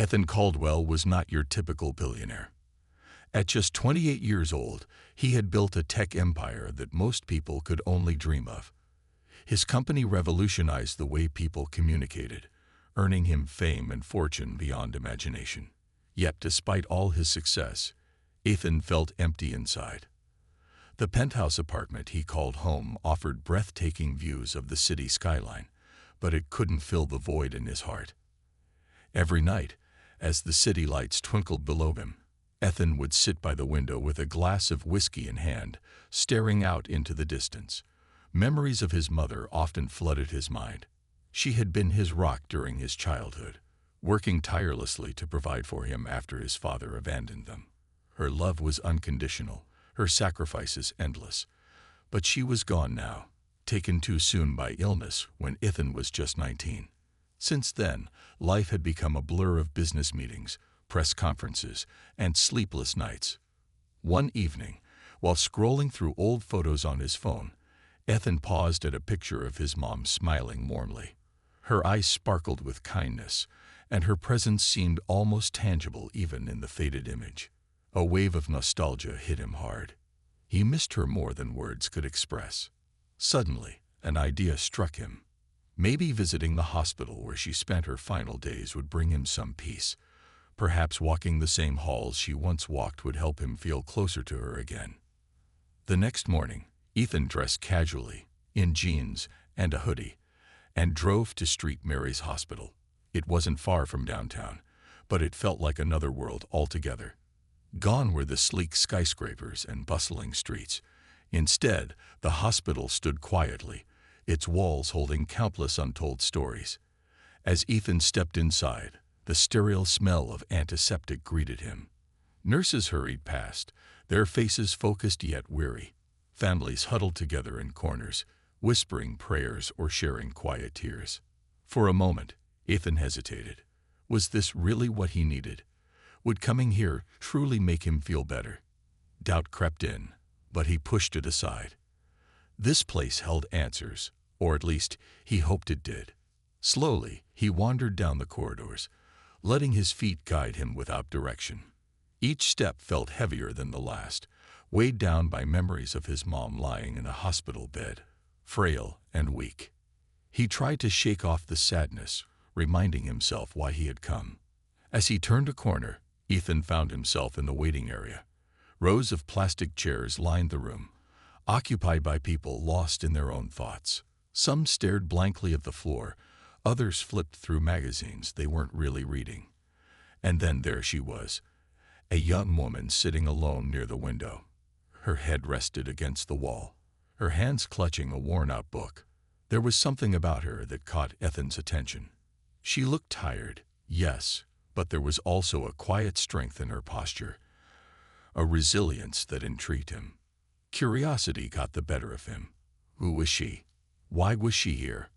Ethan Caldwell was not your typical billionaire. At just 28 years old, he had built a tech empire that most people could only dream of. His company revolutionized the way people communicated, earning him fame and fortune beyond imagination. Yet, despite all his success, Ethan felt empty inside. The penthouse apartment he called home offered breathtaking views of the city skyline, but it couldn't fill the void in his heart. Every night, as the city lights twinkled below him, Ethan would sit by the window with a glass of whiskey in hand, staring out into the distance. Memories of his mother often flooded his mind. She had been his rock during his childhood, working tirelessly to provide for him after his father abandoned them. Her love was unconditional, her sacrifices endless. But she was gone now, taken too soon by illness when Ethan was just 19. Since then, life had become a blur of business meetings, press conferences, and sleepless nights. One evening, while scrolling through old photos on his phone, Ethan paused at a picture of his mom smiling warmly. Her eyes sparkled with kindness, and her presence seemed almost tangible even in the faded image. A wave of nostalgia hit him hard. He missed her more than words could express. Suddenly, an idea struck him. Maybe visiting the hospital where she spent her final days would bring him some peace. Perhaps walking the same halls she once walked would help him feel closer to her again. The next morning, Ethan dressed casually, in jeans and a hoodie, and drove to St. Mary's Hospital. It wasn't far from downtown, but it felt like another world altogether. Gone were the sleek skyscrapers and bustling streets. Instead, the hospital stood quietly, its walls holding countless untold stories. As Ethan stepped inside, the sterile smell of antiseptic greeted him. Nurses hurried past, their faces focused yet weary. Families huddled together in corners, whispering prayers or sharing quiet tears. For a moment, Ethan hesitated. Was this really what he needed? Would coming here truly make him feel better? Doubt crept in, but he pushed it aside. This place held answers, or at least he hoped it did. Slowly, he wandered down the corridors, letting his feet guide him without direction. Each step felt heavier than the last, weighed down by memories of his mom lying in a hospital bed, frail and weak. He tried to shake off the sadness, reminding himself why he had come. As he turned a corner, Ethan found himself in the waiting area. Rows of plastic chairs lined the room, occupied by people lost in their own thoughts. Some stared blankly at the floor, others flipped through magazines they weren't really reading. And then there she was, a young woman sitting alone near the window. Her head rested against the wall, her hands clutching a worn-out book. There was something about her that caught Ethan's attention. She looked tired, yes, but there was also a quiet strength in her posture, a resilience that intrigued him. Curiosity got the better of him. Who was she? Why was she here?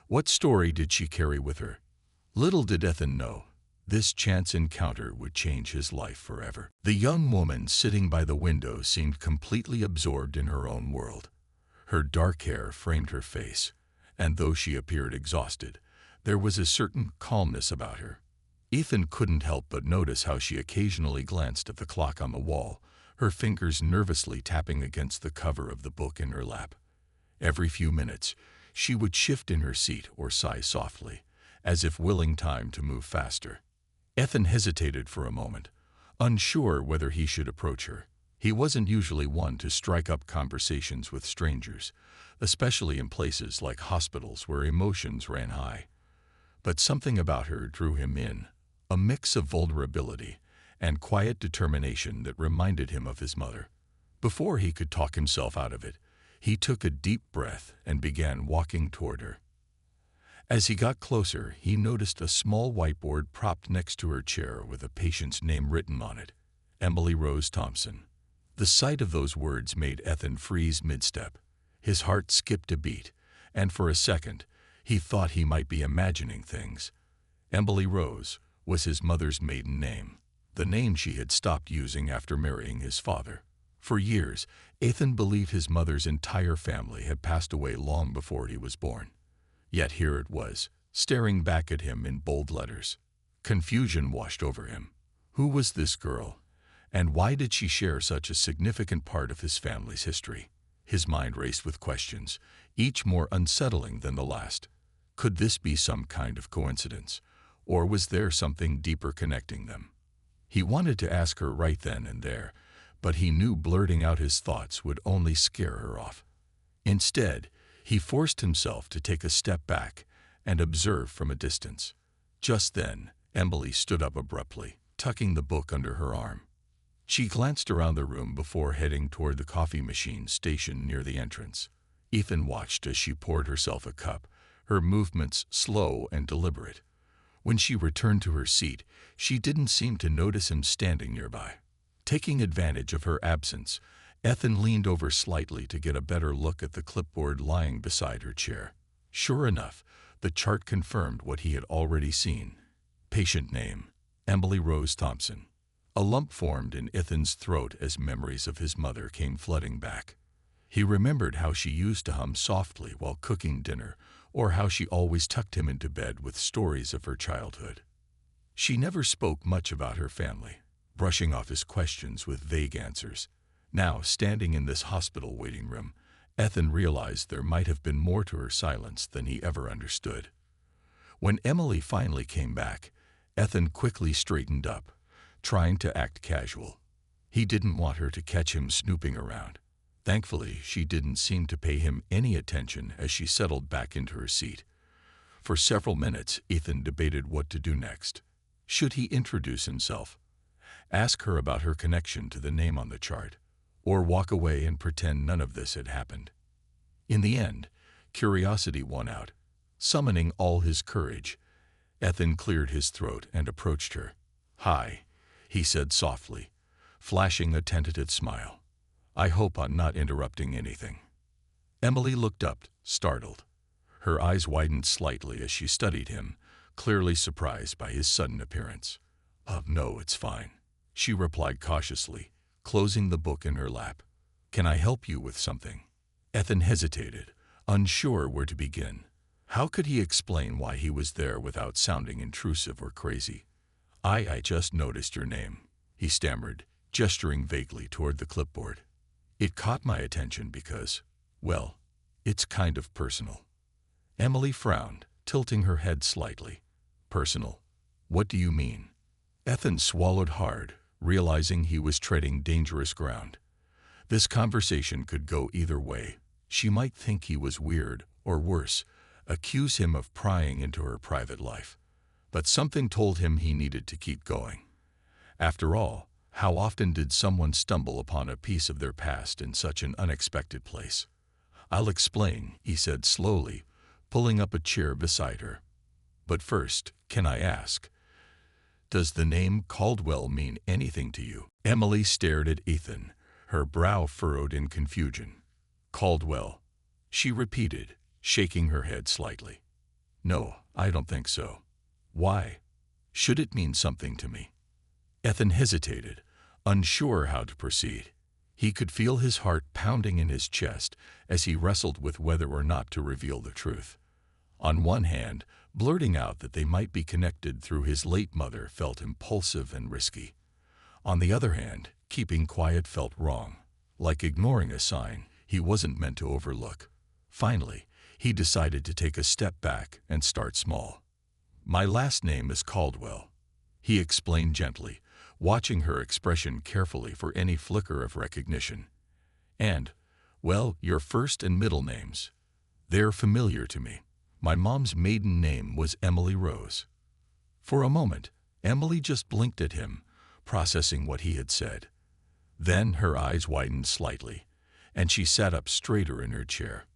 What story did she carry with her? Little did Ethan know, this chance encounter would change his life forever. The young woman sitting by the window seemed completely absorbed in her own world. Her dark hair framed her face, and though she appeared exhausted, there was a certain calmness about her. Ethan couldn't help but notice how she occasionally glanced at the clock on the wall, her fingers nervously tapping against the cover of the book in her lap. Every few minutes, she would shift in her seat or sigh softly, as if willing time to move faster. Ethan hesitated for a moment, unsure whether he should approach her. He wasn't usually one to strike up conversations with strangers, especially in places like hospitals where emotions ran high. But something about her drew him in, a mix of vulnerability and quiet determination that reminded him of his mother. Before he could talk himself out of it, he took a deep breath and began walking toward her. As he got closer, he noticed a small whiteboard propped next to her chair with a patient's name written on it, Emily Rose Thompson. The sight of those words made Ethan freeze mid-step. His heart skipped a beat, and for a second, he thought he might be imagining things. Emily Rose was his mother's maiden name, the name she had stopped using after marrying his father. For years, Ethan believed his mother's entire family had passed away long before he was born. Yet here it was, staring back at him in bold letters. Confusion washed over him. Who was this girl? And why did she share such a significant part of his family's history? His mind raced with questions, each more unsettling than the last. Could this be some kind of coincidence? Or was there something deeper connecting them? He wanted to ask her right then and there, but he knew blurting out his thoughts would only scare her off. Instead, he forced himself to take a step back and observe from a distance. Just then, Emily stood up abruptly, tucking the book under her arm. She glanced around the room before heading toward the coffee machine stationed near the entrance. Ethan watched as she poured herself a cup, her movements slow and deliberate. When she returned to her seat, she didn't seem to notice him standing nearby. Taking advantage of her absence, Ethan leaned over slightly to get a better look at the clipboard lying beside her chair. Sure enough, the chart confirmed what he had already seen. Patient name: Emily Rose Thompson. A lump formed in Ethan's throat as memories of his mother came flooding back. He remembered how she used to hum softly while cooking dinner, or how she always tucked him into bed with stories of her childhood. She never spoke much about her family, brushing off his questions with vague answers. Now, standing in this hospital waiting room, Ethan realized there might have been more to her silence than he ever understood. When Emily finally came back, Ethan quickly straightened up, trying to act casual. He didn't want her to catch him snooping around. Thankfully, she didn't seem to pay him any attention as she settled back into her seat. For several minutes, Ethan debated what to do next. Should he introduce himself, ask her about her connection to the name on the chart, or walk away and pretend none of this had happened? In the end, curiosity won out. Summoning all his courage, Ethan cleared his throat and approached her. "Hi," he said softly, flashing a tentative smile. "I hope I'm not interrupting anything." Emily looked up, startled. Her eyes widened slightly as she studied him, clearly surprised by his sudden appearance. "Oh, no, it's fine," she replied cautiously, closing the book in her lap. "Can I help you with something?" Ethan hesitated, unsure where to begin. How could he explain why he was there without sounding intrusive or crazy? I just noticed your name," he stammered, gesturing vaguely toward the clipboard. "It caught my attention because, well, it's kind of personal." Emily frowned, tilting her head slightly. "Personal? What do you mean?" Ethan swallowed hard, realizing he was treading dangerous ground. This conversation could go either way. She might think he was weird, or worse, accuse him of prying into her private life. But something told him he needed to keep going. After all, how often did someone stumble upon a piece of their past in such an unexpected place? "I'll explain," he said slowly, pulling up a chair beside her. "But first, can I ask, does the name Caldwell mean anything to you?" Emily stared at Ethan, her brow furrowed in confusion. "Caldwell," she repeated, shaking her head slightly. "No, I don't think so. Why? Should it mean something to me?" Ethan hesitated, unsure how to proceed. He could feel his heart pounding in his chest as he wrestled with whether or not to reveal the truth. On one hand, blurting out that they might be connected through his late mother felt impulsive and risky. On the other hand, keeping quiet felt wrong, like ignoring a sign he wasn't meant to overlook. Finally, he decided to take a step back and start small. "My last name is Caldwell," he explained gently, watching her expression carefully for any flicker of recognition. "And, well, your first and middle names. They're familiar to me. My mom's maiden name was Emily Rose." For a moment, Emily just blinked at him, processing what he had said. Then her eyes widened slightly, and she sat up straighter in her chair.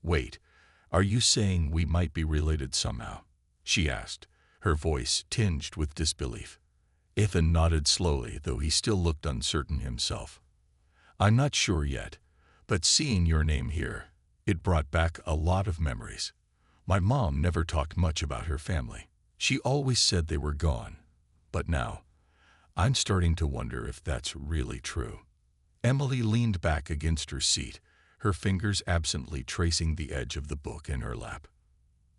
"Wait, are you saying we might be related somehow?" she asked, her voice tinged with disbelief. Ethan nodded slowly, though he still looked uncertain himself. "I'm not sure yet, but seeing your name here, it brought back a lot of memories. My mom never talked much about her family. She always said they were gone. But now, I'm starting to wonder if that's really true." Emily leaned back against her seat, her fingers absently tracing the edge of the book in her lap.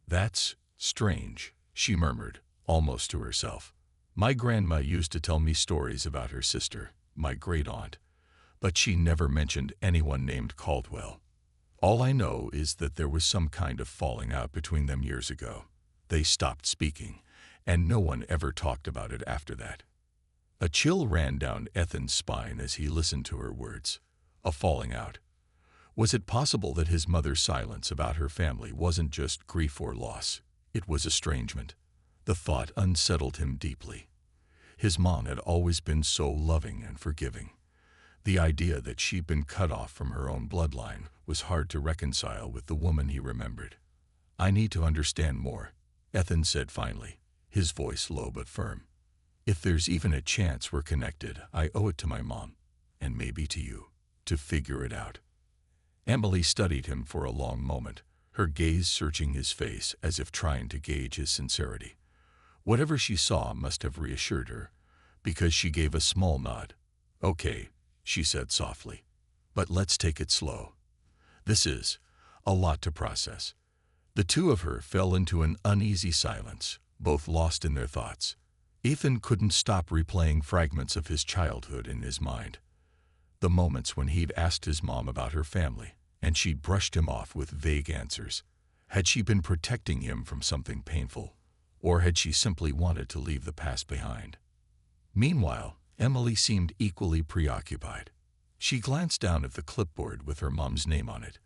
"That's strange," she murmured, almost to herself. My grandma used to tell me stories about her sister, my great-aunt, but she never mentioned anyone named Caldwell. All I know is that there was some kind of falling out between them years ago. They stopped speaking, and no one ever talked about it after that. A chill ran down Ethan's spine as he listened to her words. A falling out. Was it possible that his mother's silence about her family wasn't just grief or loss? It was estrangement. The thought unsettled him deeply. His mom had always been so loving and forgiving. The idea that she'd been cut off from her own bloodline was hard to reconcile with the woman he remembered. "I need to understand more," Ethan said finally, his voice low but firm. "If there's even a chance we're connected, I owe it to my mom, and maybe to you, to figure it out." Emily studied him for a long moment, her gaze searching his face as if trying to gauge his sincerity. Whatever she saw must have reassured her, because she gave a small nod. "Okay," she said softly, "but let's take it slow. This is a lot to process." The two of her fell into an uneasy silence, both lost in their thoughts. Ethan couldn't stop replaying fragments of his childhood in his mind. The moments when he'd asked his mom about her family, and she'd brushed him off with vague answers. Had she been protecting him from something painful, or had she simply wanted to leave the past behind? Meanwhile, Emily seemed equally preoccupied. She glanced down at the clipboard with her mom's name on it,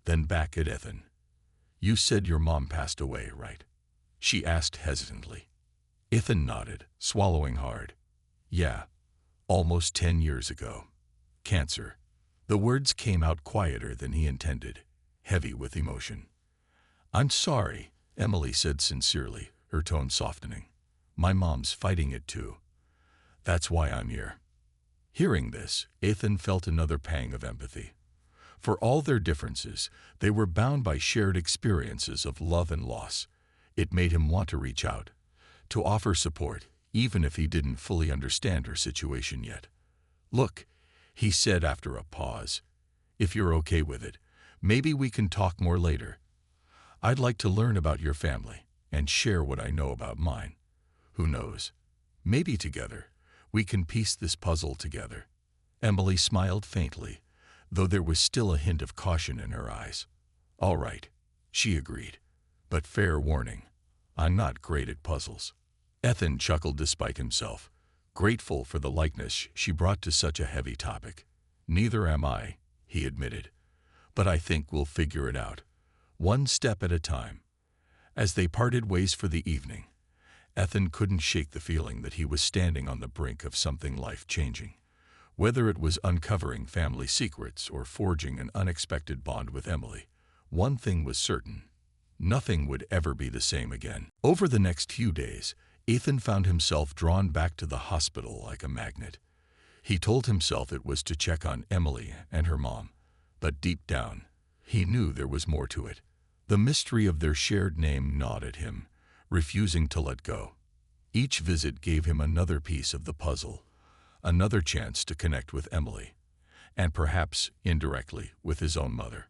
then back at Ethan. "You said your mom passed away, right?" she asked hesitantly. Ethan nodded, swallowing hard. "Yeah, almost 10 years ago. Cancer." The words came out quieter than he intended, heavy with emotion. "I'm sorry," Emily said sincerely, her tone softening. "My mom's fighting it too. That's why I'm here." Hearing this, Ethan felt another pang of empathy. For all their differences, they were bound by shared experiences of love and loss. It made him want to reach out, to offer support, even if he didn't fully understand her situation yet. "Look," he said after a pause, "if you're okay with it, maybe we can talk more later. I'd like to learn about your family and share what I know about mine. Who knows? Maybe together, we can piece this puzzle together." Emily smiled faintly, though there was still a hint of caution in her eyes. "All right," she agreed, "but fair warning, I'm not great at puzzles." Ethan chuckled despite himself, grateful for the likeness she brought to such a heavy topic. "Neither am I," he admitted, "but I think we'll figure it out, one step at a time." As they parted ways for the evening, Ethan couldn't shake the feeling that he was standing on the brink of something life-changing. Whether it was uncovering family secrets or forging an unexpected bond with Emily, one thing was certain: nothing would ever be the same again. Over the next few days, Ethan found himself drawn back to the hospital like a magnet. He told himself it was to check on Emily and her mom, but deep down, he knew there was more to it. The mystery of their shared name gnawed at him, refusing to let go. Each visit gave him another piece of the puzzle, another chance to connect with Emily, and perhaps, indirectly, with his own mother.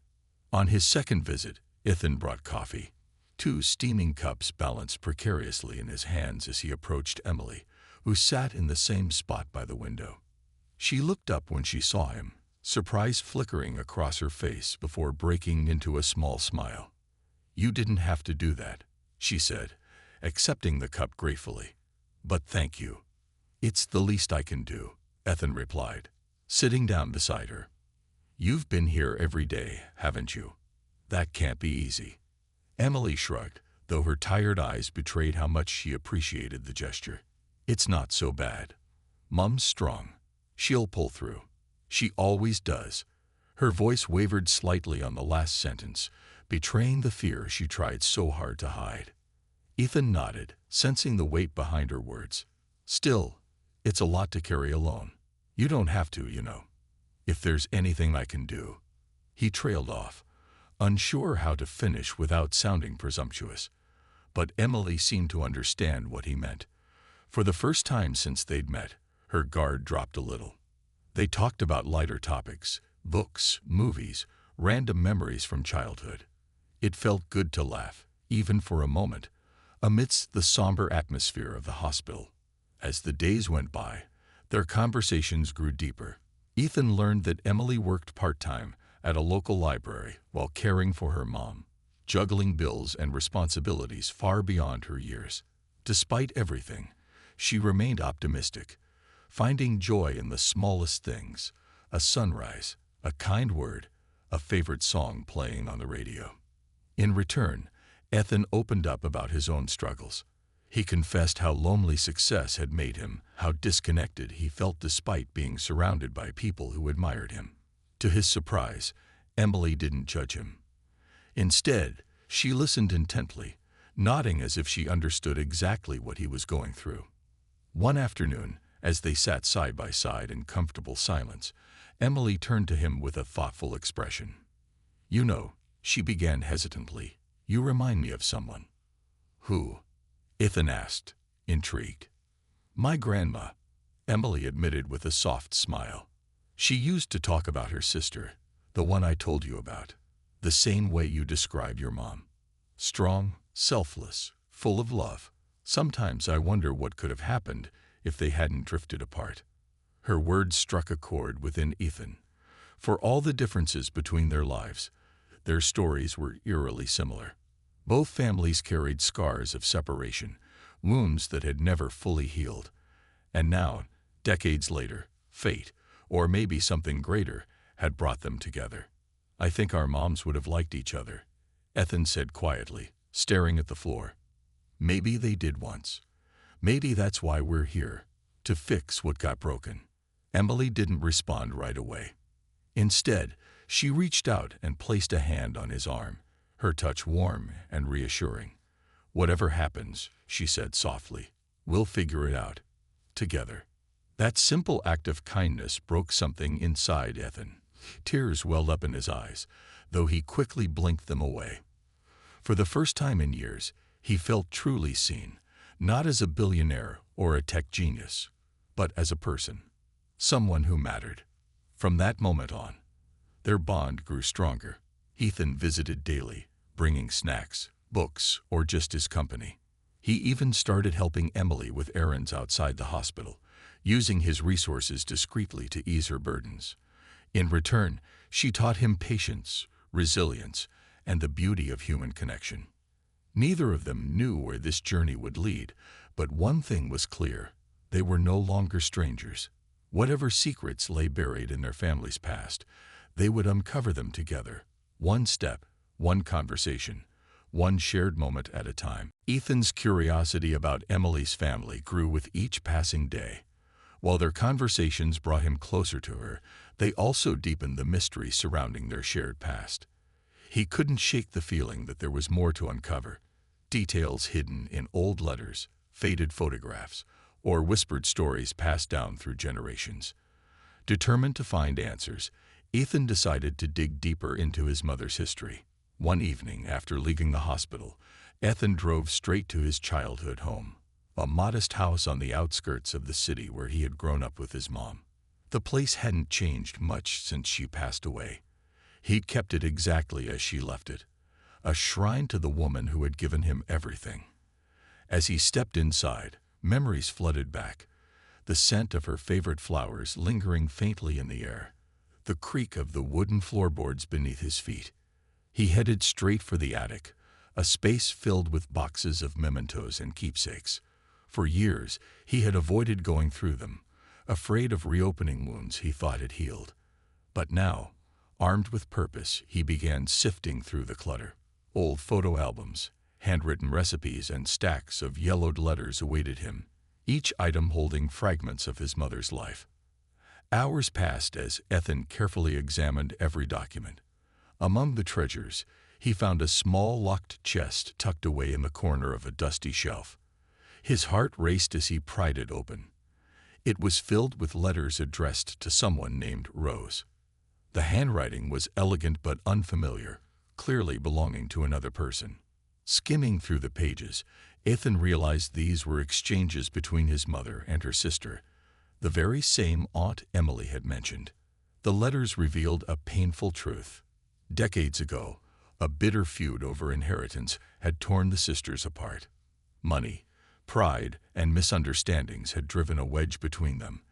On his second visit, Ethan brought coffee. 2 steaming cups balanced precariously in his hands as he approached Emily, who sat in the same spot by the window. She looked up when she saw him, surprise flickering across her face before breaking into a small smile. "You didn't have to do that," she said, accepting the cup gratefully. "But thank you." "It's the least I can do," Ethan replied, sitting down beside her. "You've been here every day, haven't you? That can't be easy." Emily shrugged, though her tired eyes betrayed how much she appreciated the gesture. "It's not so bad. Mom's strong. She'll pull through. She always does." Her voice wavered slightly on the last sentence, betraying the fear she tried so hard to hide. Ethan nodded, sensing the weight behind her words. "Still, it's a lot to carry alone. You don't have to, you know. If there's anything I can do." He trailed off, unsure how to finish without sounding presumptuous. But Emily seemed to understand what he meant. For the first time since they'd met, her guard dropped a little. They talked about lighter topics, books, movies, random memories from childhood. It felt good to laugh, even for a moment, amidst the somber atmosphere of the hospital. As the days went by, their conversations grew deeper. Ethan learned that Emily worked part-time at a local library while caring for her mom, juggling bills and responsibilities far beyond her years. Despite everything, she remained optimistic, finding joy in the smallest things: a sunrise, a kind word, a favorite song playing on the radio. In return, Ethan opened up about his own struggles. He confessed how lonely success had made him, how disconnected he felt despite being surrounded by people who admired him. To his surprise, Emily didn't judge him. Instead, she listened intently, nodding as if she understood exactly what he was going through. One afternoon, as they sat side by side in comfortable silence, Emily turned to him with a thoughtful expression. "You know," she began hesitantly, "you remind me of someone." "Who?" Ethan asked, intrigued. "My grandma," Emily admitted with a soft smile. "She used to talk about her sister, the one I told you about, the same way you describe your mom. Strong, selfless, full of love. Sometimes I wonder what could have happened if they hadn't drifted apart." Her words struck a chord within Ethan. For all the differences between their lives, their stories were eerily similar. Both families carried scars of separation, wounds that had never fully healed. And now, decades later, fate, or maybe something greater, had brought them together. "I think our moms would have liked each other," Ethan said quietly, staring at the floor. "Maybe they did once. Maybe that's why we're here, to fix what got broken." Emily didn't respond right away. Instead, she reached out and placed a hand on his arm, her touch warm and reassuring. "Whatever happens," she said softly, "we'll figure it out. Together." That simple act of kindness broke something inside Ethan. Tears welled up in his eyes, though he quickly blinked them away. For the first time in years, he felt truly seen, not as a billionaire or a tech genius, but as a person, someone who mattered. From that moment on, their bond grew stronger. Ethan visited daily, bringing snacks, books, or just his company. He even started helping Emily with errands outside the hospital, using his resources discreetly to ease her burdens. In return, she taught him patience, resilience, and the beauty of human connection. Neither of them knew where this journey would lead, but one thing was clear: they were no longer strangers. Whatever secrets lay buried in their family's past, they would uncover them together, one step, one conversation, one shared moment at a time. Ethan's curiosity about Emily's family grew with each passing day. While their conversations brought him closer to her, they also deepened the mystery surrounding their shared past. He couldn't shake the feeling that there was more to uncover, details hidden in old letters, faded photographs, or whispered stories passed down through generations. Determined to find answers, Ethan decided to dig deeper into his mother's history. One evening, after leaving the hospital, Ethan drove straight to his childhood home, a modest house on the outskirts of the city where he had grown up with his mom. The place hadn't changed much since she passed away. He'd kept it exactly as she left it, a shrine to the woman who had given him everything. As he stepped inside, memories flooded back, the scent of her favorite flowers lingering faintly in the air, the creak of the wooden floorboards beneath his feet. He headed straight for the attic, a space filled with boxes of mementos and keepsakes. For years, he had avoided going through them, afraid of reopening wounds he thought had healed. But now, armed with purpose, he began sifting through the clutter. Old photo albums, handwritten recipes, and stacks of yellowed letters awaited him, each item holding fragments of his mother's life. Hours passed as Ethan carefully examined every document. Among the treasures, he found a small locked chest tucked away in the corner of a dusty shelf. His heart raced as he pried it open. It was filled with letters addressed to someone named Rose. The handwriting was elegant but unfamiliar, clearly belonging to another person. Skimming through the pages, Ethan realized these were exchanges between his mother and her sister, the very same Aunt Emily had mentioned. The letters revealed a painful truth. Decades ago, a bitter feud over inheritance had torn the sisters apart. Money, Pride and misunderstandings had driven a wedge between them,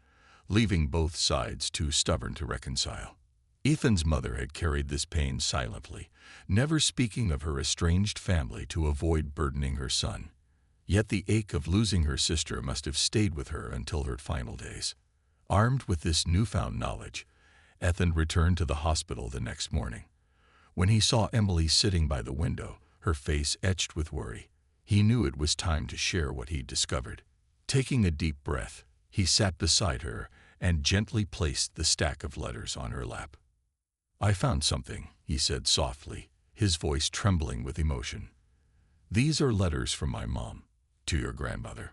leaving both sides too stubborn to reconcile. Ethan's mother had carried this pain silently, never speaking of her estranged family to avoid burdening her son. Yet the ache of losing her sister must have stayed with her until her final days. Armed with this newfound knowledge, Ethan returned to the hospital the next morning. When he saw Emily sitting by the window, her face etched with worry, he knew it was time to share what he'd discovered. Taking a deep breath, he sat beside her and gently placed the stack of letters on her lap. "I found something," he said softly, his voice trembling with emotion. "These are letters from my mom to your grandmother."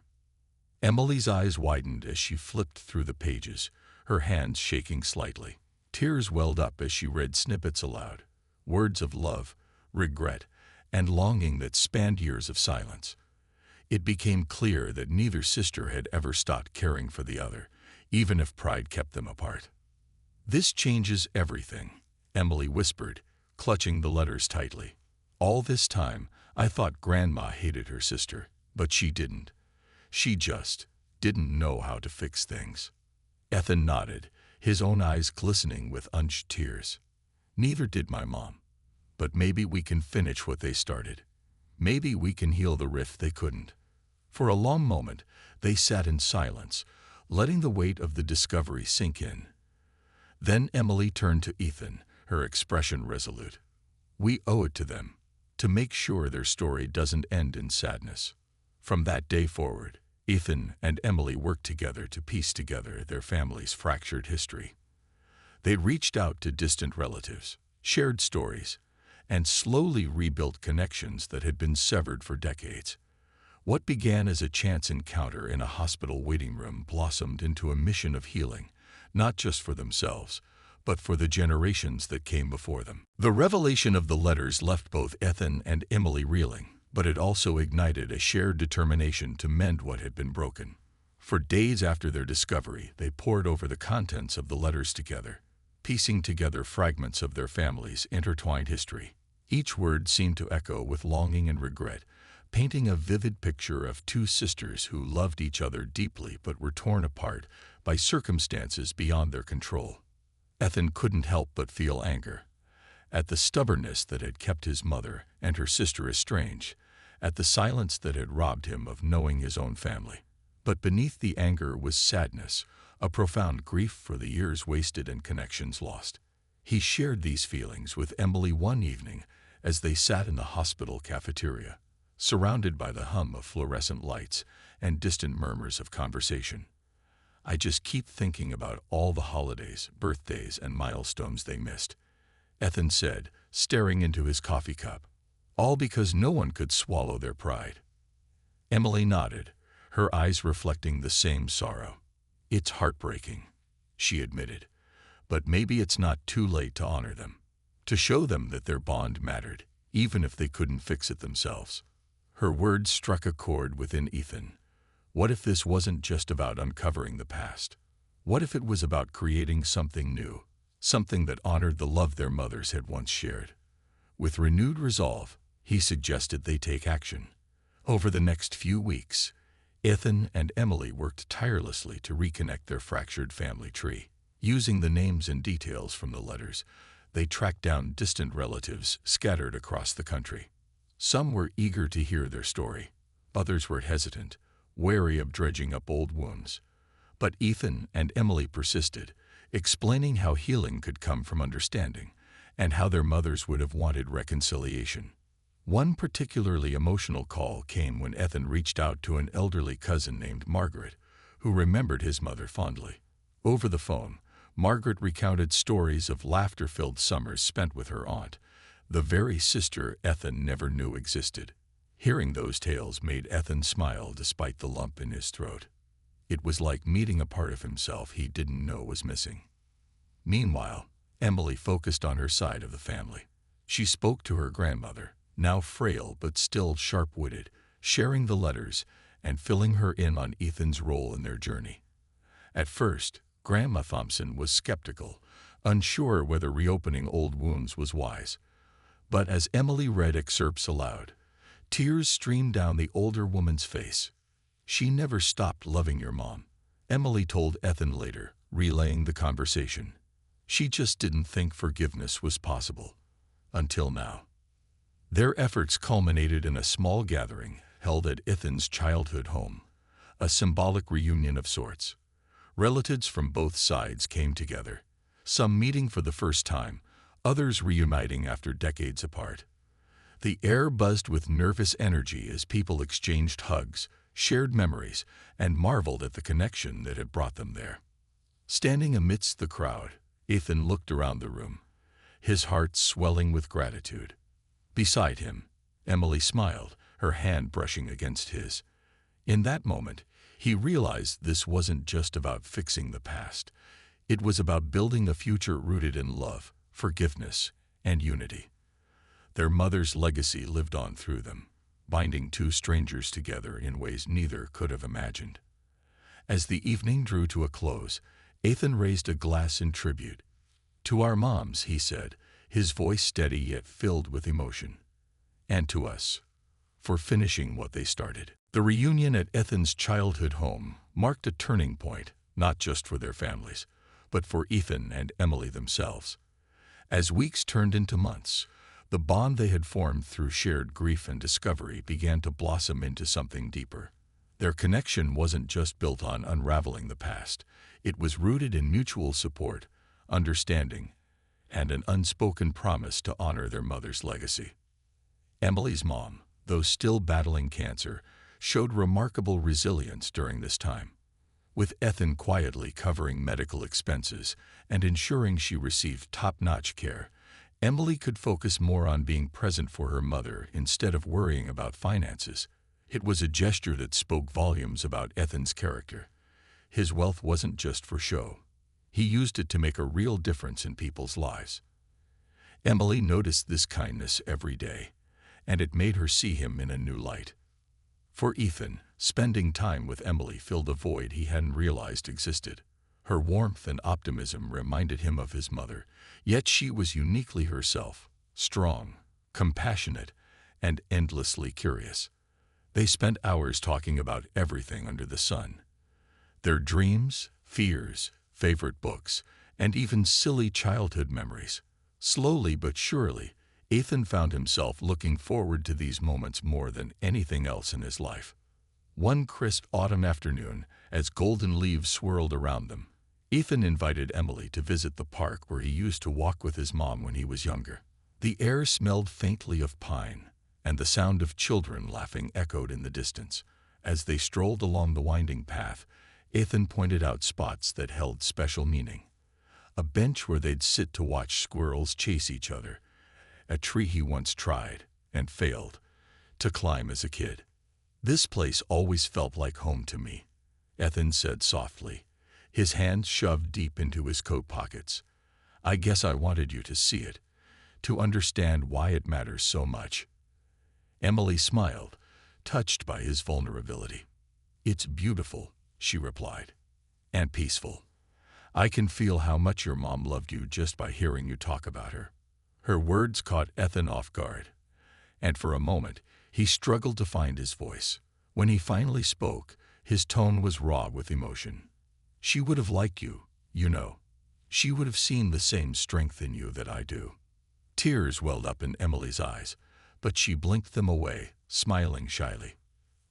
Emily's eyes widened as she flipped through the pages, her hands shaking slightly. Tears welled up as she read snippets aloud, words of love, regret, and longing that spanned years of silence. It became clear that neither sister had ever stopped caring for the other, even if pride kept them apart. "This changes everything," Emily whispered, clutching the letters tightly. "All this time, I thought Grandma hated her sister, but she didn't. She just didn't know how to fix things." Ethan nodded, his own eyes glistening with unshed tears. "Neither did my mom. But maybe we can finish what they started. Maybe we can heal the rift they couldn't." For a long moment, they sat in silence, letting the weight of the discovery sink in. Then Emily turned to Ethan, her expression resolute. "We owe it to them to make sure their story doesn't end in sadness." From that day forward, Ethan and Emily worked together to piece together their family's fractured history. They reached out to distant relatives, shared stories, and slowly rebuilt connections that had been severed for decades. What began as a chance encounter in a hospital waiting room blossomed into a mission of healing, not just for themselves, but for the generations that came before them. The revelation of the letters left both Ethan and Emily reeling, but it also ignited a shared determination to mend what had been broken. For days after their discovery, they pored over the contents of the letters together, piecing together fragments of their family's intertwined history. Each word seemed to echo with longing and regret, painting a vivid picture of two sisters who loved each other deeply but were torn apart by circumstances beyond their control. Ethan couldn't help but feel anger at the stubbornness that had kept his mother and her sister estranged, at the silence that had robbed him of knowing his own family. But beneath the anger was sadness, a profound grief for the years wasted and connections lost. He shared these feelings with Emily one evening as they sat in the hospital cafeteria, surrounded by the hum of fluorescent lights and distant murmurs of conversation. "I just keep thinking about all the holidays, birthdays, and milestones they missed," Ethan said, staring into his coffee cup. "All because no one could swallow their pride." Emily nodded, her eyes reflecting the same sorrow. "It's heartbreaking," she admitted, "but maybe it's not too late to honor them, to show them that their bond mattered, even if they couldn't fix it themselves." Her words struck a chord within Ethan. What if this wasn't just about uncovering the past? What if it was about creating something new, something that honored the love their mothers had once shared? With renewed resolve, he suggested they take action. Over the next few weeks, Ethan and Emily worked tirelessly to reconnect their fractured family tree. Using the names and details from the letters, they tracked down distant relatives scattered across the country. Some were eager to hear their story. Others were hesitant, wary of dredging up old wounds. But Ethan and Emily persisted, explaining how healing could come from understanding, and how their mothers would have wanted reconciliation. One particularly emotional call came when Ethan reached out to an elderly cousin named Margaret, who remembered his mother fondly. Over the phone, Margaret recounted stories of laughter-filled summers spent with her aunt, the very sister Ethan never knew existed. Hearing those tales made Ethan smile despite the lump in his throat. It was like meeting a part of himself he didn't know was missing. Meanwhile, Emily focused on her side of the family. She spoke to her grandmother, now frail but still sharp-witted, sharing the letters and filling her in on Ethan's role in their journey. At first, Grandma Thompson was skeptical, unsure whether reopening old wounds was wise. But as Emily read excerpts aloud, tears streamed down the older woman's face. She never stopped loving your mom, Emily told Ethan later, relaying the conversation. She just didn't think forgiveness was possible. Until now. Their efforts culminated in a small gathering held at Ethan's childhood home, a symbolic reunion of sorts. Relatives from both sides came together, some meeting for the first time, others reuniting after decades apart. The air buzzed with nervous energy as people exchanged hugs, shared memories, and marveled at the connection that had brought them there. Standing amidst the crowd, Ethan looked around the room, his heart swelling with gratitude. Beside him, Emily smiled, her hand brushing against his. In that moment, he realized this wasn't just about fixing the past. It was about building a future rooted in love, forgiveness, and unity. Their mother's legacy lived on through them, binding two strangers together in ways neither could have imagined. As the evening drew to a close, Ethan raised a glass in tribute. "To our moms," he said, his voice steady yet filled with emotion. "And to us, for finishing what they started." The reunion at Ethan's childhood home marked a turning point, not just for their families, but for Ethan and Emily themselves. As weeks turned into months, the bond they had formed through shared grief and discovery began to blossom into something deeper. Their connection wasn't just built on unraveling the past. It was rooted in mutual support, understanding, and an unspoken promise to honor their mother's legacy. Emily's mom, though still battling cancer, showed remarkable resilience during this time. With Ethan quietly covering medical expenses and ensuring she received top-notch care, Emily could focus more on being present for her mother instead of worrying about finances. It was a gesture that spoke volumes about Ethan's character. His wealth wasn't just for show. He used it to make a real difference in people's lives. Emily noticed this kindness every day, and it made her see him in a new light. For Ethan, spending time with Emily filled a void he hadn't realized existed. Her warmth and optimism reminded him of his mother, yet she was uniquely herself, strong, compassionate, and endlessly curious. They spent hours talking about everything under the sun. Their dreams, fears, favorite books, and even silly childhood memories. Slowly but surely, Ethan found himself looking forward to these moments more than anything else in his life. One crisp autumn afternoon, as golden leaves swirled around them, Ethan invited Emily to visit the park where he used to walk with his mom when he was younger. The air smelled faintly of pine, and the sound of children laughing echoed in the distance. As they strolled along the winding path, Ethan pointed out spots that held special meaning. A bench where they'd sit to watch squirrels chase each other. A tree he once tried, and failed, to climb as a kid. "This place always felt like home to me," Ethan said softly, his hands shoved deep into his coat pockets. "I guess I wanted you to see it, to understand why it matters so much." Emily smiled, touched by his vulnerability. "It's beautiful," she replied, "and peaceful. I can feel how much your mom loved you just by hearing you talk about her." Her words caught Ethan off guard, and for a moment he struggled to find his voice. When he finally spoke, his tone was raw with emotion. "She would have liked you, you know. She would have seen the same strength in you that I do." Tears welled up in Emily's eyes, but she blinked them away, smiling shyly.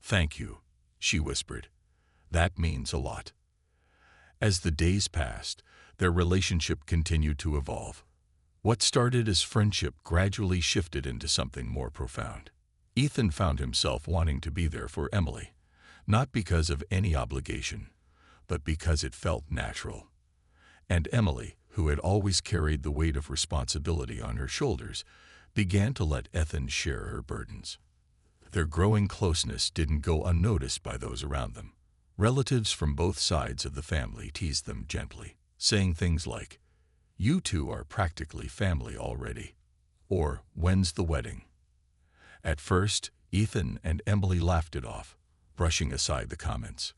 "Thank you," she whispered. "That means a lot." As the days passed, their relationship continued to evolve. What started as friendship gradually shifted into something more profound. Ethan found himself wanting to be there for Emily, not because of any obligation, but because it felt natural. And Emily, who had always carried the weight of responsibility on her shoulders, began to let Ethan share her burdens. Their growing closeness didn't go unnoticed by those around them. Relatives from both sides of the family teased them gently, saying things like, "You two are practically family already," or "When's the wedding?" At first, Ethan and Emily laughed it off, brushing aside the comments.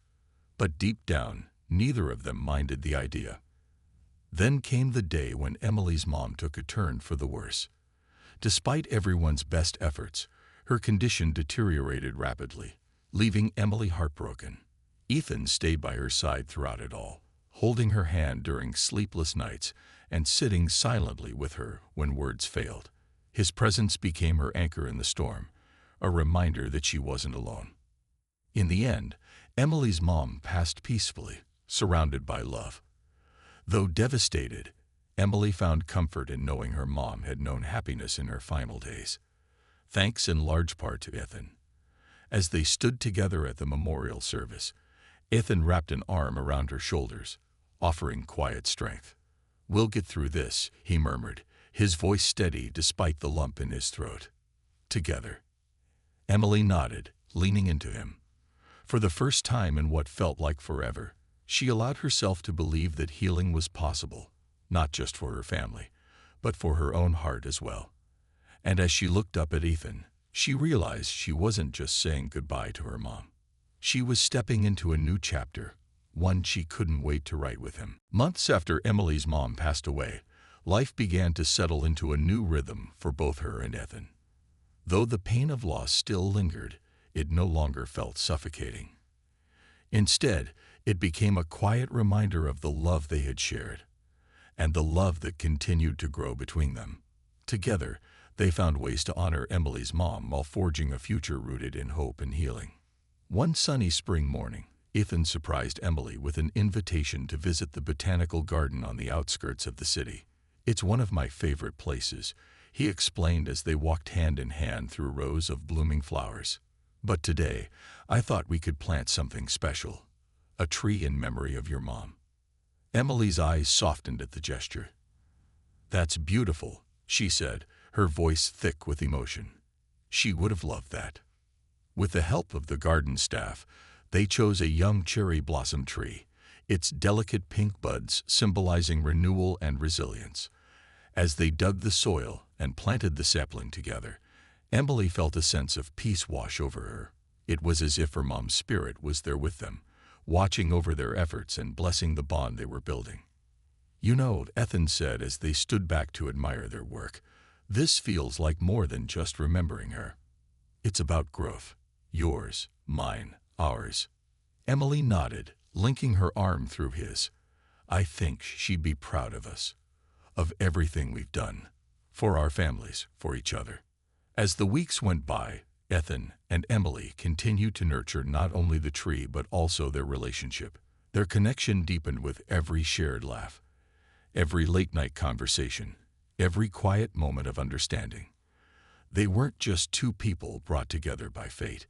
But deep down, neither of them minded the idea. Then came the day when Emily's mom took a turn for the worse. Despite everyone's best efforts, her condition deteriorated rapidly. leaving Emily heartbroken. Ethan stayed by her side throughout it all, holding her hand during sleepless nights and sitting silently with her when words failed. His presence became her anchor in the storm, a reminder that she wasn't alone. In the end, Emily's mom passed peacefully, surrounded by love. Though devastated, Emily found comfort in knowing her mom had known happiness in her final days, thanks in large part to Ethan. As they stood together at the memorial service, Ethan wrapped an arm around her shoulders, offering quiet strength. "We'll get through this," he murmured, his voice steady despite the lump in his throat. "Together." Emily nodded, leaning into him. For the first time in what felt like forever, she allowed herself to believe that healing was possible, not just for her family, but for her own heart as well. And as she looked up at Ethan, she realized she wasn't just saying goodbye to her mom. She was stepping into a new chapter, one she couldn't wait to write with him. Months after Emily's mom passed away, life began to settle into a new rhythm for both her and Ethan. Though the pain of loss still lingered, it no longer felt suffocating. Instead, it became a quiet reminder of the love they had shared, and the love that continued to grow between them. Together, they found ways to honor Emily's mom while forging a future rooted in hope and healing. One sunny spring morning, Ethan surprised Emily with an invitation to visit the botanical garden on the outskirts of the city. "It's one of my favorite places," he explained as they walked hand in hand through rows of blooming flowers. "But today, I thought we could plant something special, a tree in memory of your mom." Emily's eyes softened at the gesture. "That's beautiful," she said, her voice thick with emotion. She would have loved that. With the help of the garden staff, they chose a young cherry blossom tree, its delicate pink buds symbolizing renewal and resilience. As they dug the soil and planted the sapling together, Emily felt a sense of peace wash over her. It was as if her mom's spirit was there with them, watching over their efforts and blessing the bond they were building. "You know," Ethan said as they stood back to admire their work, "this feels like more than just remembering her. It's about growth. Yours, mine, ours." Emily nodded, linking her arm through his. "I think she'd be proud of us, of everything we've done, for our families, for each other." As the weeks went by, Ethan and Emily continued to nurture not only the tree but also their relationship. Their connection deepened with every shared laugh, every late-night conversation, every quiet moment of understanding. They weren't just two people brought together by fate.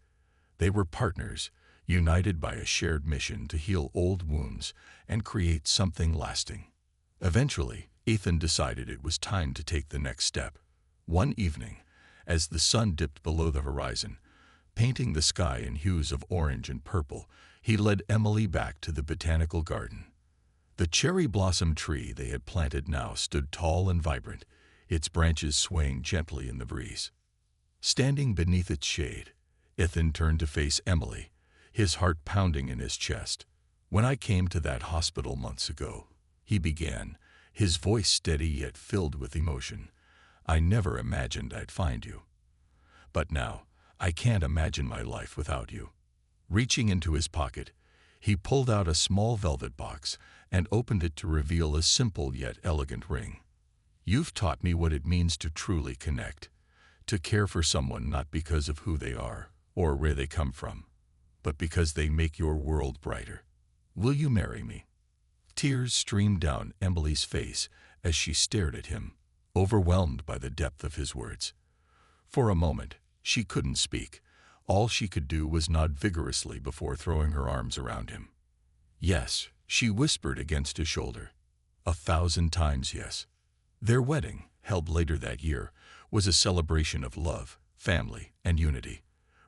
They were partners, united by a shared mission to heal old wounds and create something lasting. Eventually, Ethan decided it was time to take the next step. One evening, as the sun dipped below the horizon, painting the sky in hues of orange and purple, he led Emily back to the botanical garden. The cherry blossom tree they had planted now stood tall and vibrant, its branches swaying gently in the breeze. Standing beneath its shade, Ethan turned to face Emily, his heart pounding in his chest. "When I came to that hospital months ago," he began, his voice steady yet filled with emotion, "I never imagined I'd find you. But now, I can't imagine my life without you." Reaching into his pocket, he pulled out a small velvet box and opened it to reveal a simple yet elegant ring. "You've taught me what it means to truly connect, to care for someone not because of who they are or where they come from, but because they make your world brighter. Will you marry me?" Tears streamed down Emily's face as she stared at him, overwhelmed by the depth of his words. For a moment, she couldn't speak. All she could do was nod vigorously before throwing her arms around him. "Yes," she whispered against his shoulder. 1,000 times yes. Their wedding, held later that year, was a celebration of love, family, and unity.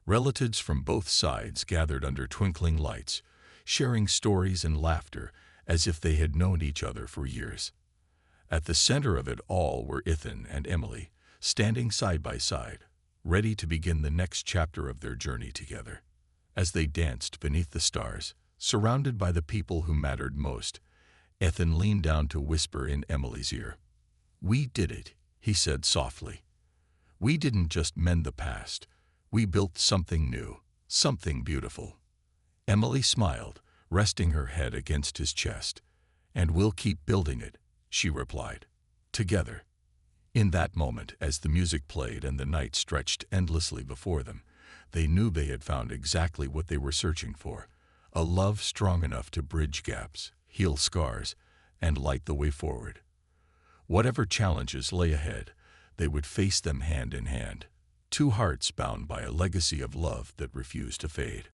Relatives from both sides gathered under twinkling lights, sharing stories and laughter as if they had known each other for years. At the center of it all were Ethan and Emily, standing side by side, ready to begin the next chapter of their journey together. As they danced beneath the stars, surrounded by the people who mattered most, Ethan leaned down to whisper in Emily's ear. "We did it," he said softly. "We didn't just mend the past. We built something new, Something beautiful. Emily smiled, resting her head against his chest. And we'll keep building it, she replied. Together. In that moment, as the music played and the night stretched endlessly before them, they knew they had found exactly what they were searching for, a love strong enough to bridge gaps, heal scars, and light the way forward. Whatever challenges lay ahead, they would face them hand in hand, two hearts bound by a legacy of love that refused to fade.